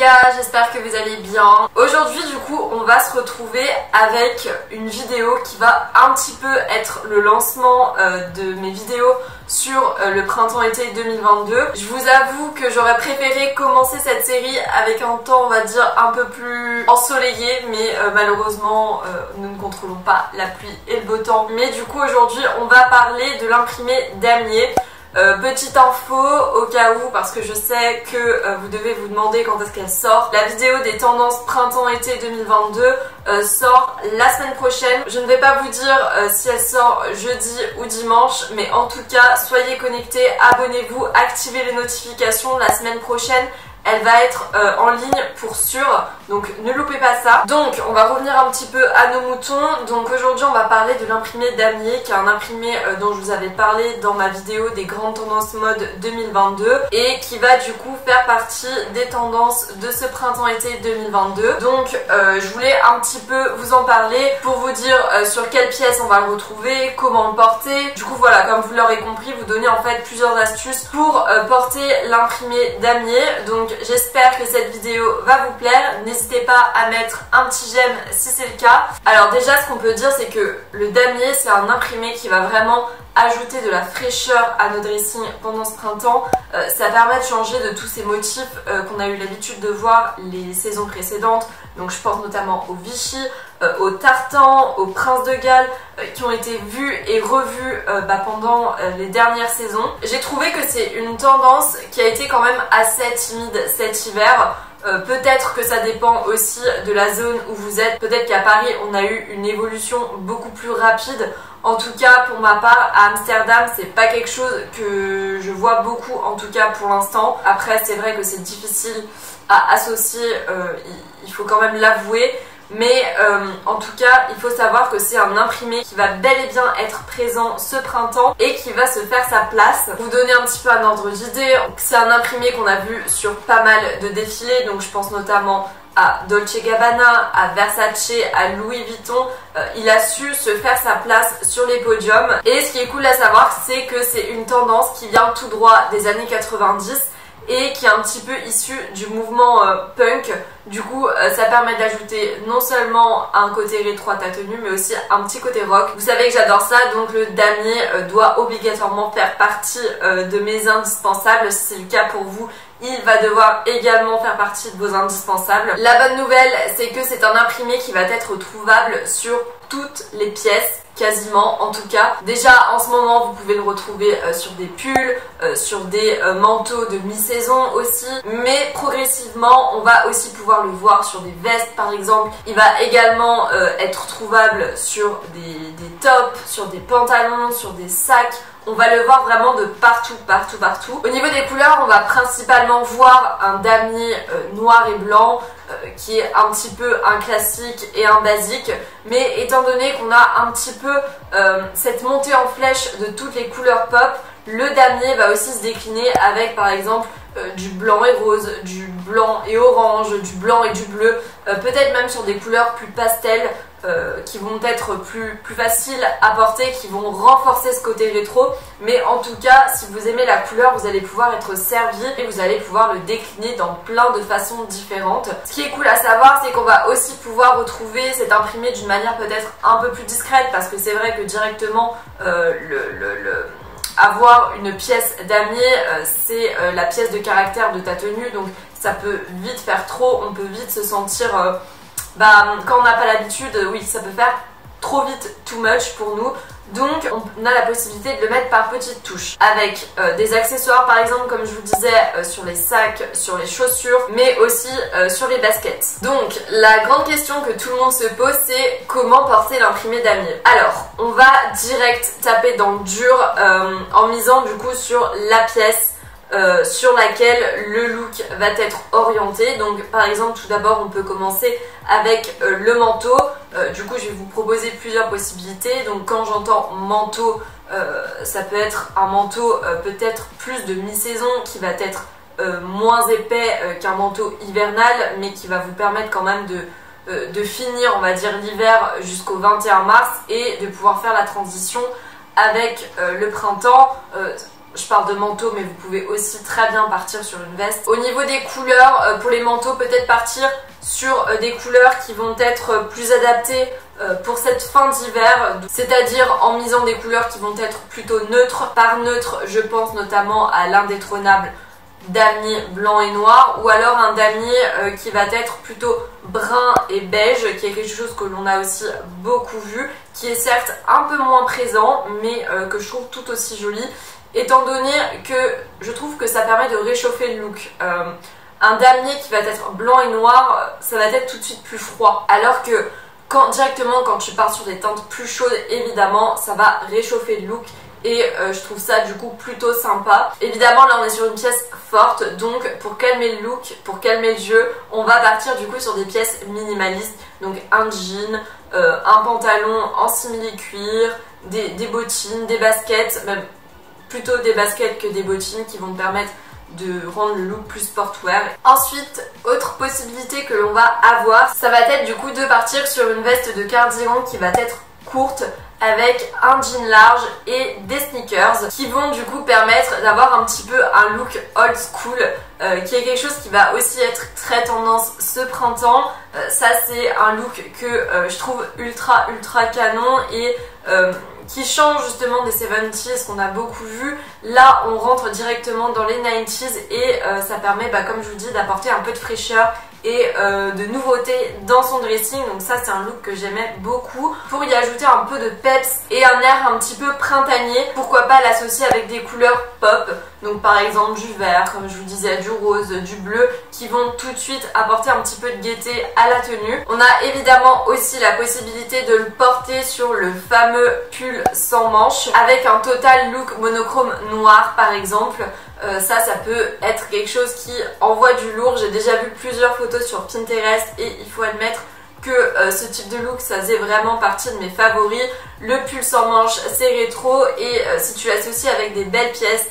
gars, j'espère que vous allez bien. Aujourd'hui du coup on va se retrouver avec une vidéo qui va un petit peu être le lancement de mes vidéos sur le printemps-été 2022. Je vous avoue que j'aurais préféré commencer cette série avec un temps on va dire un peu plus ensoleillé, mais malheureusement nous ne contrôlons pas la pluie et le beau temps. Mais du coup aujourd'hui on va parler de l'imprimé damier. Petite info au cas où, parce que je sais que vous devez vous demander quand est-ce qu'elle sort. La vidéo des tendances printemps-été 2022 sort la semaine prochaine. Je ne vais pas vous dire si elle sort jeudi ou dimanche, mais en tout cas soyez connectés, abonnez-vous, activez les notifications. La semaine prochaine elle va être en ligne pour sûr, donc ne loupez pas ça. Donc on va revenir un petit peu à nos moutons. Donc aujourd'hui on va parler de l'imprimé damier, qui est un imprimé dont je vous avais parlé dans ma vidéo des grandes tendances mode 2022 et qui va du coup faire partie des tendances de ce printemps-été 2022. Donc je voulais un petit peu vous en parler pour vous dire sur quelle pièce on va le retrouver, comment le porter. Du coup voilà, comme vous l'aurez compris, vous donner en fait plusieurs astuces pour porter l'imprimé damier. Donc j'espère que cette vidéo va vous plaire. N'hésitez pas à mettre un petit j'aime si c'est le cas. Alors déjà ce qu'on peut dire c'est que le damier c'est un imprimé qui va vraiment ajouter de la fraîcheur à nos dressings pendant ce printemps. Ça permet de changer de tous ces motifs qu'on a eu l'habitude de voir les saisons précédentes. Donc je pense notamment au Vichy, au tartan, au prince de Galles qui ont été vus et revus pendant les dernières saisons. J'ai trouvé que c'est une tendance qui a été quand même assez timide cet hiver. Peut-être que ça dépend aussi de la zone où vous êtes. Peut-être qu'à Paris on a eu une évolution beaucoup plus rapide. En tout cas pour ma part à Amsterdam c'est pas quelque chose que je vois beaucoup, en tout cas pour l'instant. Après c'est vrai que c'est difficile à associer, il faut quand même l'avouer. Mais en tout cas il faut savoir que c'est un imprimé qui va bel et bien être présent ce printemps et qui va se faire sa place. Pour vous donner un petit peu un ordre d'idée, c'est un imprimé qu'on a vu sur pas mal de défilés, donc je pense notamment à Dolce & Gabbana, à Versace, à Louis Vuitton. Il a su se faire sa place sur les podiums. Et ce qui est cool à savoir c'est que c'est une tendance qui vient tout droit des années 90 et qui est un petit peu issu du mouvement punk. Du coup ça permet d'ajouter non seulement un côté rétro à ta tenue mais aussi un petit côté rock. Vous savez que j'adore ça, donc le damier doit obligatoirement faire partie de mes indispensables. Si c'est le cas pour vous, il va devoir également faire partie de vos indispensables. La bonne nouvelle c'est que c'est un imprimé qui va être trouvable sur toutes les pièces, quasiment en tout cas. Déjà en ce moment vous pouvez le retrouver sur des pulls, sur des manteaux de mi-saison aussi, mais progressivement on va aussi pouvoir le voir sur des vestes par exemple. Il va également être trouvable sur des tops, sur des pantalons, sur des sacs. On va le voir vraiment de partout, partout, partout. Au niveau des couleurs, on va principalement voir un damier noir et blanc qui est un petit peu un classique et un basique. Mais étant donné qu'on a un petit peu cette montée en flèche de toutes les couleurs pop, le damier va aussi se décliner avec par exemple du blanc et rose, du blanc et orange, du blanc et du bleu, peut-être même sur des couleurs plus pastel qui vont être plus faciles à porter, qui vont renforcer ce côté rétro. Mais en tout cas si vous aimez la couleur vous allez pouvoir être servi et vous allez pouvoir le décliner dans plein de façons différentes. Ce qui est cool à savoir c'est qu'on va aussi pouvoir retrouver cet imprimé d'une manière peut-être un peu plus discrète, parce que c'est vrai que directement avoir une pièce damier c'est la pièce de caractère de ta tenue, donc ça peut vite faire trop, on peut vite se sentir quand on n'a pas l'habitude, oui ça peut faire trop vite, too much pour nous. Donc on a la possibilité de le mettre par petites touches avec des accessoires par exemple comme je vous disais sur les sacs, sur les chaussures, mais aussi sur les baskets. Donc la grande question que tout le monde se pose c'est comment porter l'imprimé damier. Alors on va direct taper dans le dur en misant du coup sur la pièce sur laquelle le look va être orienté. Donc par exemple tout d'abord on peut commencer avec le manteau. Du coup je vais vous proposer plusieurs possibilités. Donc quand j'entends manteau, ça peut être un manteau peut-être plus de mi-saison qui va être moins épais qu'un manteau hivernal, mais qui va vous permettre quand même de finir on va dire l'hiver jusqu'au 21 mars et de pouvoir faire la transition avec le printemps. je parle de manteau, mais vous pouvez aussi très bien partir sur une veste. Au niveau des couleurs, pour les manteaux, peut-être partir sur des couleurs qui vont être plus adaptées pour cette fin d'hiver, c'est-à-dire en misant des couleurs qui vont être plutôt neutres. Par neutre, je pense notamment à l'indétrônable damier blanc et noir, ou alors un damier qui va être plutôt brun et beige, qui est quelque chose que l'on a aussi beaucoup vu, qui est certes un peu moins présent, mais que je trouve tout aussi joli, étant donné que je trouve que ça permet de réchauffer le look. Un damier qui va être blanc et noir, ça va être tout de suite plus froid, alors que directement quand tu pars sur des teintes plus chaudes, évidemment ça va réchauffer le look. Et je trouve ça du coup plutôt sympa. Évidemment là on est sur une pièce forte, donc pour calmer le look, pour calmer le jeu, on va partir du coup sur des pièces minimalistes. Donc un jean, un pantalon en simili-cuir, des bottines, des baskets, même plutôt des baskets que des bottines qui vont permettre de rendre le look plus sportwear. Ensuite, autre possibilité que l'on va avoir, ça va être du coup de partir sur une veste de cardigan qui va être courte, avec un jean large et des sneakers qui vont du coup permettre d'avoir un petit peu un look old school qui est quelque chose qui va aussi être très tendance ce printemps. Ça c'est un look que je trouve ultra canon et qui change justement des 70s qu'on a beaucoup vu. Là on rentre directement dans les 90s et ça permet comme je vous dis d'apporter un peu de fraîcheur et de nouveautés dans son dressing. Donc ça c'est un look que j'aimais beaucoup, pour y ajouter un peu de peps et un air un petit peu printanier. Pourquoi pas l'associer avec des couleurs pop, donc par exemple du vert, comme je vous disais, du rose, du bleu, qui vont tout de suite apporter un petit peu de gaieté à la tenue. On a évidemment aussi la possibilité de le porter sur le fameux pull sans manches avec un total look monochrome noir par exemple. Ça peut être quelque chose qui envoie du lourd. J'ai déjà vu plusieurs photos sur Pinterest et il faut admettre que ce type de look ça faisait vraiment partie de mes favoris. Le pull sans manches c'est rétro et si tu l'associes avec des belles pièces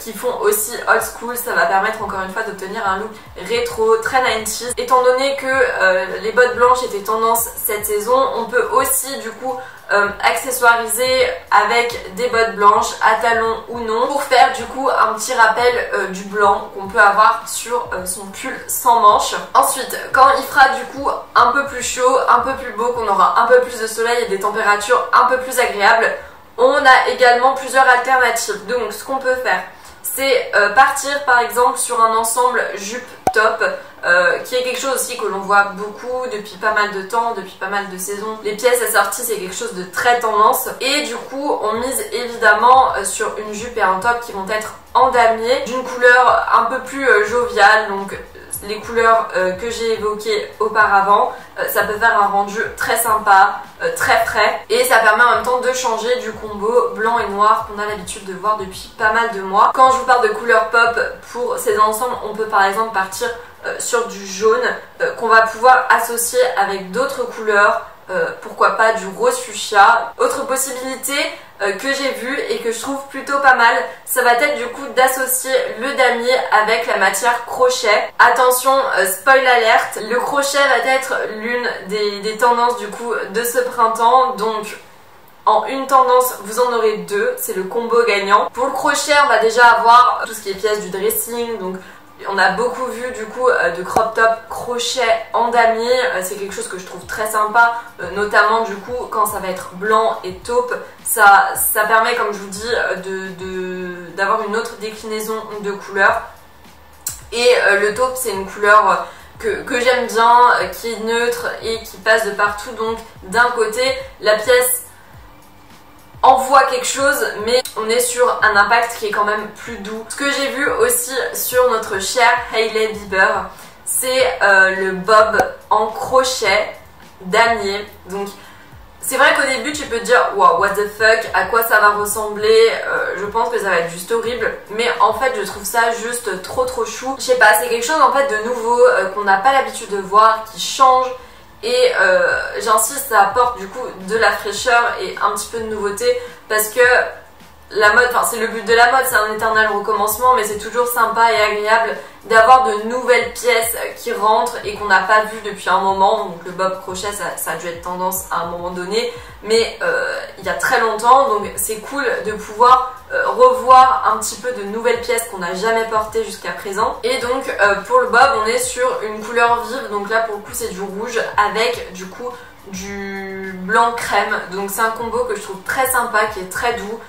qui font aussi old school, ça va permettre encore une fois d'obtenir un look rétro, très 90s. Étant donné que les bottes blanches étaient tendance cette saison, on peut aussi du coup accessoiriser avec des bottes blanches à talons ou non pour faire du coup un petit rappel du blanc qu'on peut avoir sur son pull sans manches. Ensuite, quand il fera du coup un peu plus chaud, un peu plus beau, qu'on aura un peu plus de soleil et des températures un peu plus agréables, on a également plusieurs alternatives. Donc ce qu'on peut faire, c'est partir par exemple sur un ensemble jupe-top qui est quelque chose aussi que l'on voit beaucoup depuis pas mal de temps, depuis pas mal de saisons. Les pièces assorties c'est quelque chose de très tendance et du coup on mise évidemment sur une jupe et un top qui vont être en damier d'une couleur un peu plus joviale, donc les couleurs que j'ai évoquées auparavant. Ça peut faire un rendu très sympa, très frais et ça permet en même temps de changer du combo blanc et noir qu'on a l'habitude de voir depuis pas mal de mois. Quand je vous parle de couleurs pop pour ces ensembles, on peut par exemple partir sur du jaune qu'on va pouvoir associer avec d'autres couleurs, pourquoi pas du rose fuchsia. Autre possibilité que j'ai vue et que je trouve plutôt pas mal, ça va être du coup d'associer le damier avec la matière crochet. Attention, spoil alerte, le crochet va être l'une des tendances du coup de ce printemps, donc en une tendance vous en aurez deux, c'est le combo gagnant. Pour le crochet on va déjà avoir tout ce qui est pièces du dressing, donc on a beaucoup vu du coup de crop top crochet en damier, c'est quelque chose que je trouve très sympa, notamment du coup quand ça va être blanc et taupe, ça permet comme je vous dis d'avoir une autre déclinaison de couleurs. Et le taupe c'est une couleur que j'aime bien, qui est neutre et qui passe de partout, donc d'un côté la pièce envoie quelque chose mais on est sur un impact qui est quand même plus doux. Ce que j'ai vu aussi sur notre cher Hailey Bieber, c'est le bob en crochet damier. Donc c'est vrai qu'au début tu peux te dire wow, what the fuck, à quoi ça va ressembler, je pense que ça va être juste horrible, mais en fait je trouve ça juste trop chou. Je sais pas, c'est quelque chose en fait de nouveau qu'on n'a pas l'habitude de voir, qui change. Et j'insiste, ça apporte du coup de la fraîcheur et un petit peu de nouveauté parce que la mode, enfin c'est le but de la mode, c'est un éternel recommencement, mais c'est toujours sympa et agréable d'avoir de nouvelles pièces qui rentrent et qu'on n'a pas vu depuis un moment. Donc le bob crochet, ça a dû être tendance à un moment donné, mais il y a très longtemps, donc c'est cool de pouvoir revoir un petit peu de nouvelles pièces qu'on n'a jamais portées jusqu'à présent. Et donc pour le bob, on est sur une couleur vive, donc là pour le coup c'est du rouge avec du coup du blanc crème, donc c'est un combo que je trouve très sympa, qui est très doux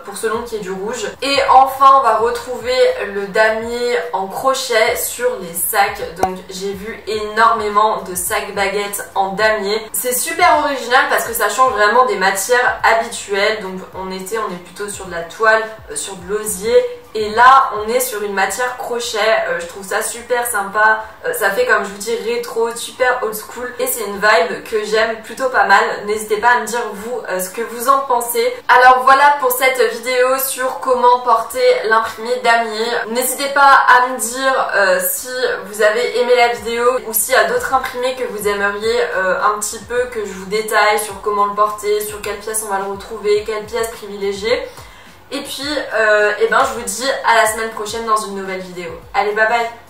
pour ce long qui est du rouge. Et enfin on va retrouver le damier en crochet sur les sacs, donc j'ai vu énormément de sacs baguettes en damier. C'est super original parce que ça change vraiment des matières habituelles, donc on est plutôt sur de la toile, sur de l'osier, et là on est sur une matière crochet. Je trouve ça super sympa, ça fait comme je vous dis rétro, super old school, et c'est une vibe que j'aime plutôt pas mal. N'hésitez pas à me dire vous ce que vous en pensez. Alors voilà pour cette vidéo sur comment porter l'imprimé damier. N'hésitez pas à me dire si vous avez aimé la vidéo ou s'il y a d'autres imprimés que vous aimeriez un petit peu que je vous détaille sur comment le porter, sur quelle pièce on va le retrouver, quelle pièce privilégier. Et puis, je vous dis à la semaine prochaine dans une nouvelle vidéo. Allez, bye bye!